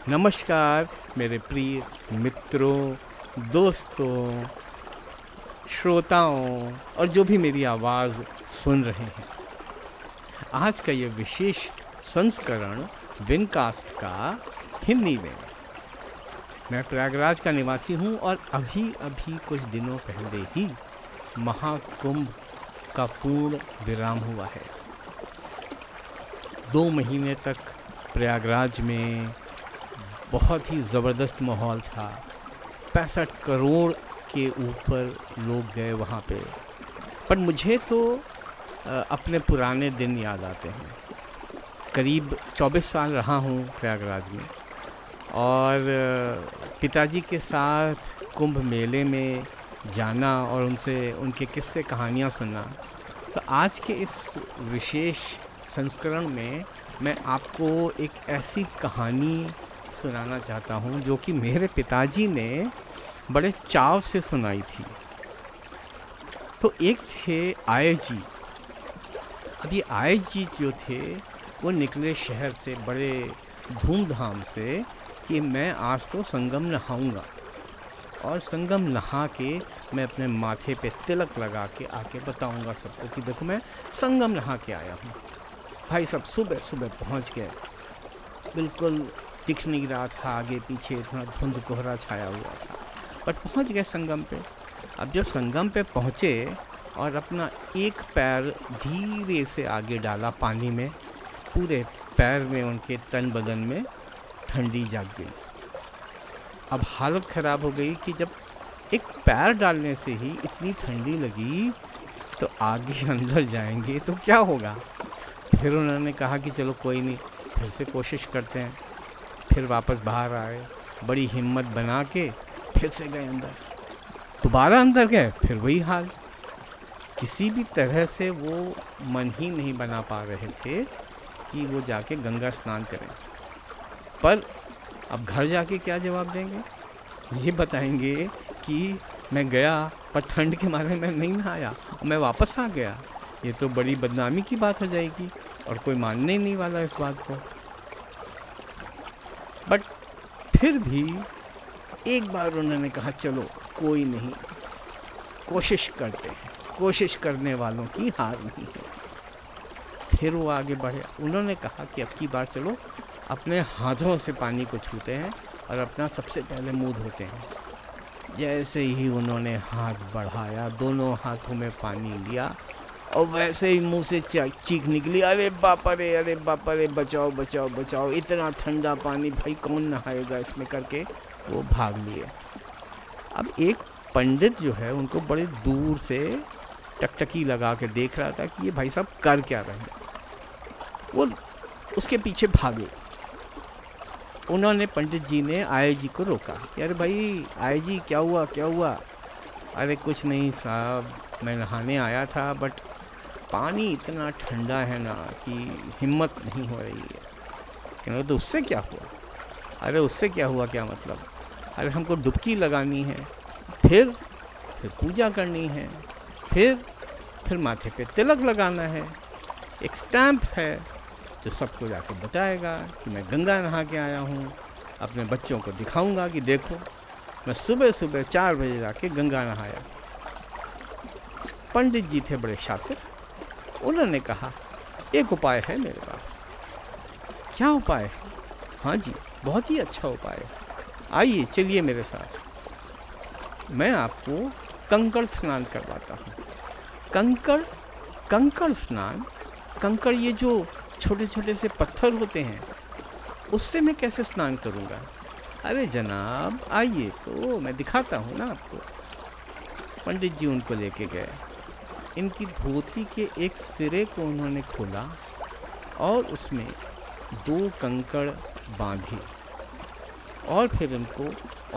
नमस्कार मेरे प्रिय मित्रों, दोस्तों, श्रोताओं और जो भी मेरी आवाज़ सुन रहे हैं। आज का ये विशेष संस्करण विनकास्ट का हिंदी में। मैं प्रयागराज का निवासी हूँ और अभी कुछ दिनों पहले ही महाकुंभ का पूर्ण विराम हुआ है। 2 महीने तक प्रयागराज में बहुत ही ज़बरदस्त माहौल था। 65 करोड़ के ऊपर लोग गए वहाँ पे। पर मुझे तो अपने पुराने दिन याद आते हैं। करीब 24 साल रहा हूँ प्रयागराज में और पिताजी के साथ कुंभ मेले में जाना और उनसे उनके किस्से कहानियाँ सुनना। तो आज के इस विशेष संस्करण में मैं आपको एक ऐसी कहानी सुनाना चाहता हूँ जो कि मेरे पिताजी ने बड़े चाव से सुनाई थी। तो एक थे आय जी। अब ये आय जी जो थे वो निकले शहर से बड़े धूमधाम से कि मैं आज तो संगम नहाऊंगा और संगम नहा के मैं अपने माथे पे तिलक लगा के आके बताऊंगा सबको कि देखो मैं संगम नहा के आया हूँ। भाई सब सुबह सुबह पहुँच गए। बिल्कुल दिख नहीं रहा था आगे पीछे, इतना धुंध कोहरा छाया हुआ था, बट पहुंच गए संगम पे। अब जब संगम पे पहुंचे और अपना एक पैर धीरे से आगे डाला पानी में, पूरे पैर में उनके तन बदन में ठंडी जाग गई। अब हालत ख़राब हो गई कि जब एक पैर डालने से ही इतनी ठंडी लगी तो आगे अंदर जाएंगे तो क्या होगा। फिर उन्होंने कहा कि चलो कोई नहीं, फिर से कोशिश करते हैं। फिर वापस बाहर आए, बड़ी हिम्मत बना के फिर से गए अंदर। दोबारा अंदर गए, फिर वही हाल। किसी भी तरह से वो मन ही नहीं बना पा रहे थे कि वो जाके गंगा स्नान करें। पर अब घर जाके क्या जवाब देंगे? ये बताएंगे कि मैं गया पर ठंड के मारे मैं नहीं नहाया और मैं वापस आ गया। ये तो बड़ी बदनामी की बात हो जाएगी और कोई मानने ही नहीं वाला इस बात को। बट फिर भी एक बार उन्होंने कहा चलो कोई नहीं, कोशिश करते हैं, कोशिश करने वालों की हार नहीं है। फिर वो आगे बढ़े। उन्होंने कहा कि अब की बार चलो अपने हाथों से पानी को छूते हैं और अपना सबसे पहले मुंह धोते हैं। जैसे ही उन्होंने हाथ बढ़ाया, दोनों हाथों में पानी लिया और वैसे ही मुंह से चीख निकली, अरे बाप रे, बचाओ बचाओ बचाओ, इतना ठंडा पानी, भाई कौन नहाएगा इसमें करके वो भाग लिए। अब एक पंडित जो है उनको बड़े दूर से टकटकी लगा के देख रहा था कि ये भाई साहब कर क्या रहे हैं। वो उसके पीछे भागे। उन्होंने, पंडित जी ने आय जी को रोका कि अरे भाई आय जी क्या हुआ? अरे कुछ नहीं साहब, मैं नहाने आया था बट पानी इतना ठंडा है ना कि हिम्मत नहीं हो रही है। कहने तो उससे क्या हुआ? अरे उससे क्या हुआ क्या मतलब? अरे हमको डुबकी लगानी है, फिर पूजा करनी है, फिर माथे पे तिलक लगाना है। एक स्टैम्प है जो सबको जाके बताएगा कि मैं गंगा नहा के आया हूँ। अपने बच्चों को दिखाऊंगा कि देखो मैं सुबह सुबह 4 बजे जाके गंगा नहाया। पंडित जी थे बड़े शातिर। उन्होंने कहा एक उपाय है मेरे पास। क्या उपाय है? हाँ जी, बहुत ही अच्छा उपाय है। आइए चलिए मेरे साथ, मैं आपको कंकड़ स्नान करवाता हूँ। कंकड़ स्नान? कंकड़ ये जो छोटे छोटे से पत्थर होते हैं उससे मैं कैसे स्नान करूँगा? अरे जनाब आइए तो मैं दिखाता हूँ ना आपको। पंडित जी उनको लेके गए। इनकी धोती के एक सिरे को उन्होंने खोला और उसमें 2 कंकड़ बांधे और फिर उनको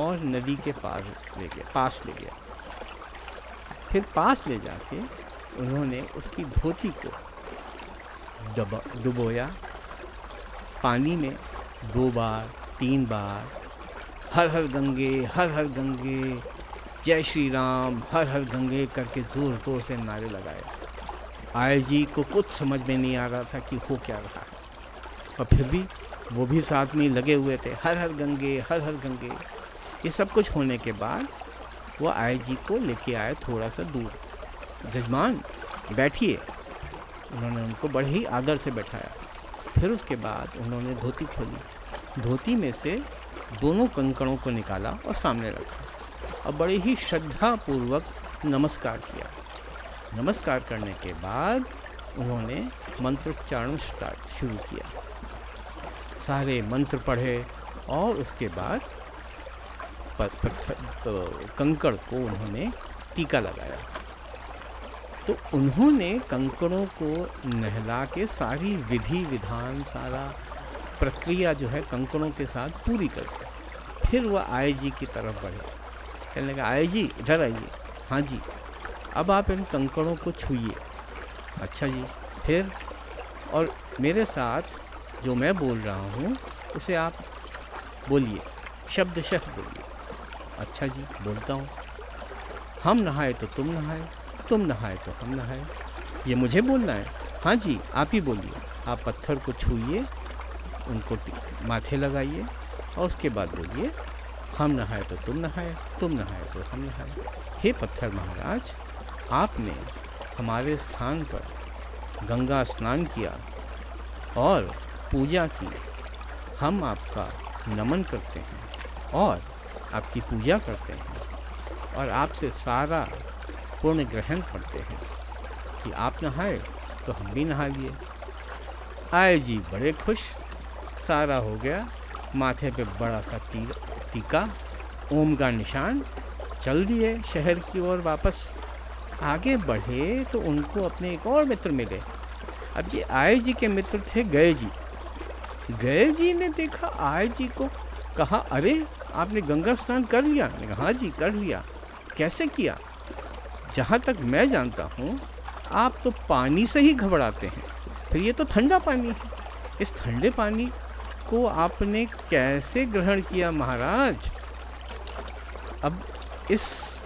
और नदी के पास ले गया। फिर पास ले जाके उन्होंने उसकी धोती को डुबोया पानी में 2 बार 3 बार, हर हर गंगे, जय श्री राम, हर हर गंगे करके जोर जोर से नारे लगाए। आय जी को कुछ समझ में नहीं आ रहा था कि हो क्या रहा है, और फिर भी वो भी साथ में ही लगे हुए थे, हर हर गंगे, हर हर गंगे। ये सब कुछ होने के बाद वो आय जी को लेके आए थोड़ा सा दूर। जजमान बैठिए, उन्होंने उनको बड़े ही आदर से बैठाया। फिर उसके बाद उन्होंने धोती खोली, धोती में से दोनों कंकड़ों को निकाला और सामने रखा और बड़े ही श्रद्धापूर्वक नमस्कार किया। नमस्कार करने के बाद उन्होंने मंत्रोच्चारण शुरू किया, सारे मंत्र पढ़े और उसके बाद कंकड़ को उन्होंने टीका लगाया। तो उन्होंने कंकड़ों को नहला के सारी विधि विधान, सारा प्रक्रिया जो है कंकड़ों के साथ पूरी करके फिर वह आय जी की तरफ बढ़े। कहने लगा, आय जी इधर आइए। हाँ जी, अब आप इन कंकड़ों को छूइए। अच्छा जी। फिर और मेरे साथ जो मैं बोल रहा हूँ उसे आप बोलिए, शब्दशः बोलिए। अच्छा जी, बोलता हूँ। हम नहाए तो तुम नहाए, तुम नहाए तो हम नहाए। ये मुझे बोलना है? हाँ जी, आप ही बोलिए। आप पत्थर को छूइए, उनको माथे लगाइए और उसके बाद बोलिए, हम नहाए तो तुम नहाए, तुम नहाए तो हम नहाए। हे पत्थर महाराज, आपने हमारे स्थान पर गंगा स्नान किया और पूजा की। हम आपका नमन करते हैं और आपकी पूजा करते हैं और आपसे सारा पुण्य ग्रहण करते हैं कि आप नहाए तो हम भी नहा लिए। आए जी बड़े खुश, सारा हो गया। माथे पे बड़ा सा टीका, ओम का निशान। चल दिए शहर की ओर वापस। आगे बढ़े तो उनको अपने एक और मित्र मिले। अब ये आय जी के मित्र थे गए जी। गए जी ने देखा आय जी को, कहा, अरे आपने गंगा स्नान कर लिया? मैंने कहा, हाँ जी कर लिया। कैसे किया? जहाँ तक मैं जानता हूँ आप तो पानी से ही घबराते हैं, फिर ये तो ठंडा पानी है। इस ठंडे पानी को आपने कैसे ग्रहण किया महाराज? अब इस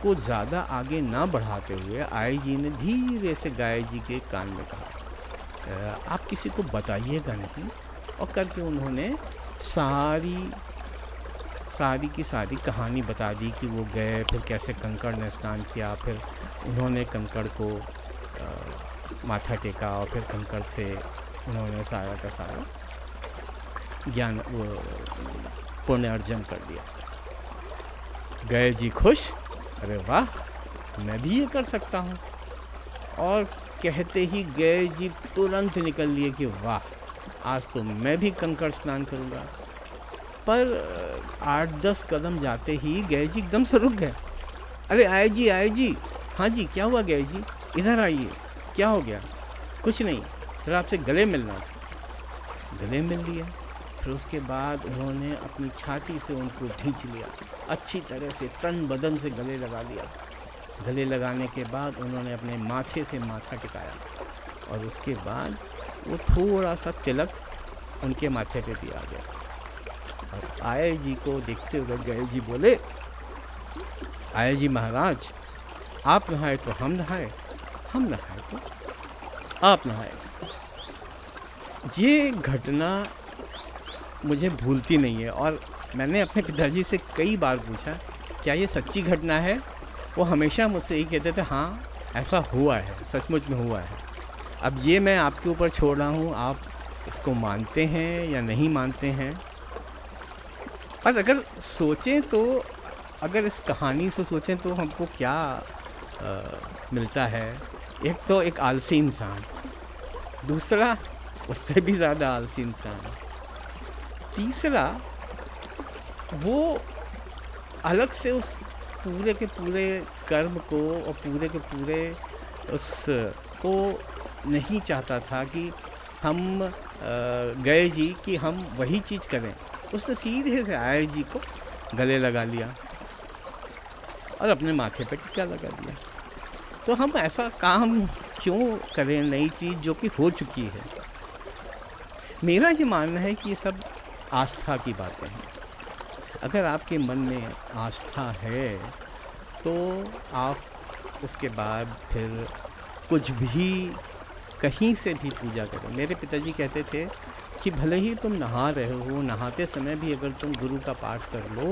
को ज़्यादा आगे ना बढ़ाते हुए आय जी ने धीरे से गाय जी के कान में कहा, आप किसी को बताइएगा नहीं। और करके उन्होंने सारी की सारी कहानी बता दी कि वो गए, फिर कैसे कंकड़ ने स्नान किया, फिर उन्होंने कंकड़ को माथा टेका और फिर कंकड़ से उन्होंने सारा का सारा ज्ञान पुण्य अर्जन कर दिया। गए जी खुश, अरे वाह, मैं भी ये कर सकता हूँ। और कहते ही गए जी तुरंत निकल लिए कि वाह, आज तो मैं भी कंकड़ स्नान करूँगा। पर 8-10 कदम जाते ही गए जी एकदम से रुक गए। अरे आए जी, हाँ जी क्या हुआ गए जी, इधर आइए। क्या हो गया? कुछ नहीं, जरा आपसे गले मिलना था। गले मिल लिया। फिर उसके बाद उन्होंने अपनी छाती से उनको खींच लिया, अच्छी तरह से तन बदन से गले लगा लिया। गले लगाने के बाद उन्होंने अपने माथे से माथा टिकाया और उसके बाद वो थोड़ा सा तिलक उनके माथे पे भी आ गया। और आय जी को देखते हुए गए जी बोले, आय जी महाराज, आप नहाए तो हम नहाए, हम नहाए तो आप नहाए। ये घटना मुझे भूलती नहीं है और मैंने अपने पिताजी से कई बार पूछा, क्या ये सच्ची घटना है? वो हमेशा मुझसे यही कहते थे, हाँ ऐसा हुआ है, सचमुच में हुआ है। अब ये मैं आपके ऊपर छोड़ रहा हूँ, आप इसको मानते हैं या नहीं मानते हैं। और अगर सोचें तो, अगर इस कहानी से सोचें तो हमको क्या मिलता है? एक तो एक आलसी इंसान, दूसरा उससे भी ज़्यादा आलसी इंसान, तीसरा वो अलग से उस पूरे के पूरे कर्म को और पूरे के पूरे उसको नहीं चाहता था कि हम गए जी कि हम वही चीज़ करें। उसने सीधे से आय जी को गले लगा लिया और अपने माथे पे टीका लगा दिया। तो हम ऐसा काम क्यों करें, नई चीज़ जो कि हो चुकी है? मेरा ये मानना है कि ये सब आस्था की बातें हैं। अगर आपके मन में आस्था है तो आप उसके बाद फिर कुछ भी कहीं से भी पूजा करें। मेरे पिताजी कहते थे कि भले ही तुम नहा रहे हो, नहाते समय भी अगर तुम गुरु का पाठ कर लो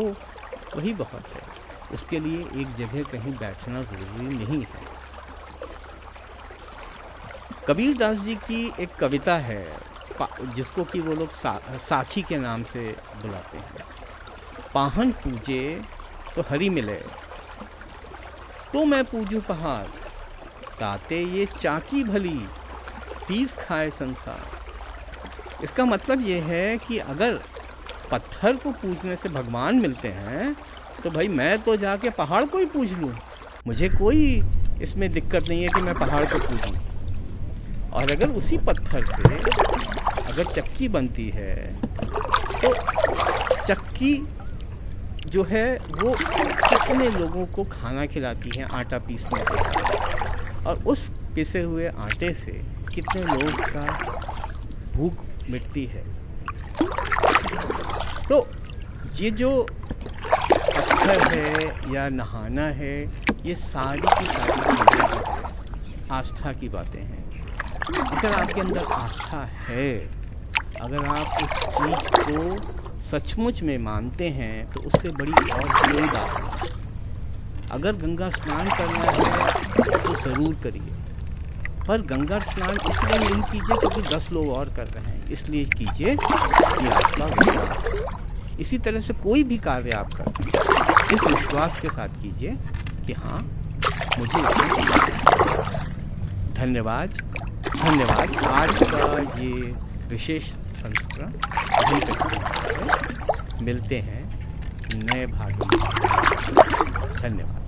वही बहुत है। उसके लिए एक जगह कहीं बैठना ज़रूरी नहीं है। कबीर दास जी की एक कविता है जिसको कि वो लोग साखी के नाम से बुलाते हैं। पाहन पूजे तो हरि मिले, तो मैं पूजू पहाड़, ताते ये चाकी भली, पीस खाए संसार। इसका मतलब ये है कि अगर पत्थर को पूजने से भगवान मिलते हैं तो भाई मैं तो जाके पहाड़ को ही पूज लूँ, मुझे कोई इसमें दिक्कत नहीं है कि मैं पहाड़ को पूजूँ। और अगर उसी पत्थर से अगर चक्की बनती है तो चक्की जो है वो कितने लोगों को खाना खिलाती है आटा पीसने के, और उस पिसे हुए आटे से कितने लोग का भूख मिटती है। तो ये जो पत्थर है या नहाना है, ये सारी की सारी चीज़ें आस्था की बातें हैं। अगर आपके अंदर आस्था है, अगर आप उस चीज़ को सचमुच में मानते हैं तो उससे बड़ी और कोई बात नहीं। अगर गंगा स्नान करना है तो ज़रूर करिए, पर गंगा स्नान इसलिए नहीं कीजिए क्योंकि 10 लोग और कर रहे हैं, इसलिए कीजिए कि आपका विश्वास। इसी तरह से कोई भी कार्य आप करते हैं इस विश्वास के साथ कीजिए कि हाँ मुझे इसमें धन्यवाद। आज का ये विशेष संस्करण यहीं तक। मिलते हैं नए भाग में। धन्यवाद।